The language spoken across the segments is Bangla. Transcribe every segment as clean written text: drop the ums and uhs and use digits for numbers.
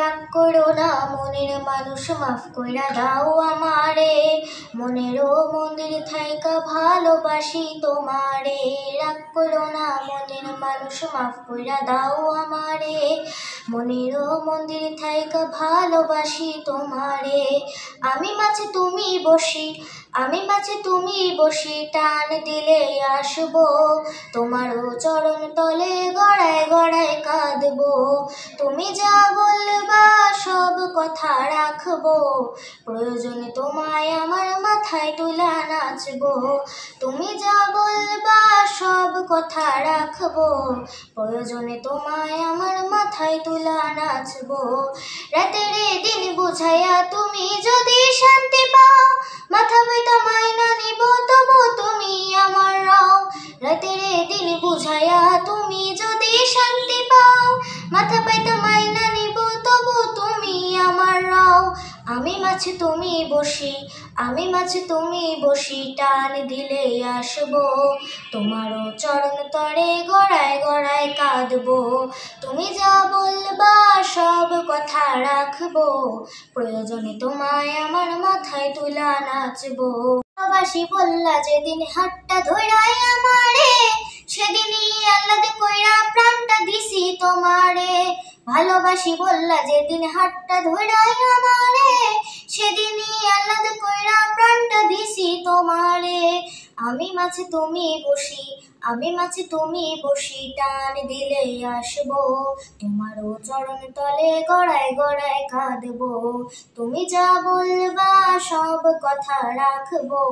রাগ করো না মনের মানুষ, মাফ কইরা দাও আমারে। মনেরও মন্দির থাইকা ভালোবাসি তোমারে। রাগ করো না মনের মানুষ, মাফ কইরা দাও আমারে। মনেরও মন্দির থাইকা ভালোবাসি তোমারে। আমি মাঝে তুমি বসি, আমি মাঝে তুমি বসি, টান দিলে আসবো তোমারও চরণ তলে, গড়ায় গড়ায় কাঁদবো। তুমি যা বলবা সব কথা রাখবো, প্রয়োজনে তোমায় আমার মাথায় তুলা নাচবো। তুমি যা বলবা সব কথা রাখবো, প্রয়োজনে তোমায় আমার মাথায় তুলা নাচবো। রাতের দিন বুঝাইয়া তুমি যদি শান্তি পাও, মাথা বইতা মাইনা নিব তবু তুমি আমার রাও। রাতের দিন বুঝাইয়া তুমি যদি শান্তি পাও, মাথা পাইতা মাইনা নিব তবু তুমি আমার রাও। আমি মাঝে তুমি বসি, আমি মাঝে তুমি বসি, টান দিলে আসবো তোমারও চরণ তরে, গড়ায় গড়ায় কাঁদবো। তুমি যা বলবা সব কথা রাখবো, প্রয়োজনে তোমায় আমার মাথায় তুলা নাচবো। ভালোবাসি বললা যেদিন হাতটা ধইরাই আমারে, সেদিনই আল্লাদে কইরা প্রাণটা দিছি তোমারে। ভালোবাসি বললা যেদিন হাতটা ধইরাই আমারে, সেদিনই আল্লাদে কইরা প্রাণটা দিছি তোমারে। আমি মাঝে তুমি বসি, আমি মাঝে তুমি বসি, টান দিলে আসবো তোমারও চরণ তলে, গড়ায় গড়ায় কাঁদবো। তুমি যা বলবা সব কথা রাখবো,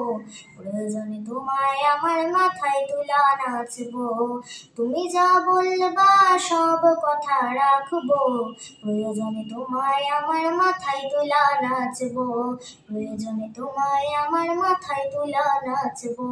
প্রয়োজনে তোমায় আমার মাথায় তুলা নাচবো। তুমি যা বলবা সব কথা রাখবো, প্রয়োজনে তোমায় আমার মাথায় তুলা নাচবো। প্রয়োজনে তোমায় আমার মাথায় তুলা নাচবো।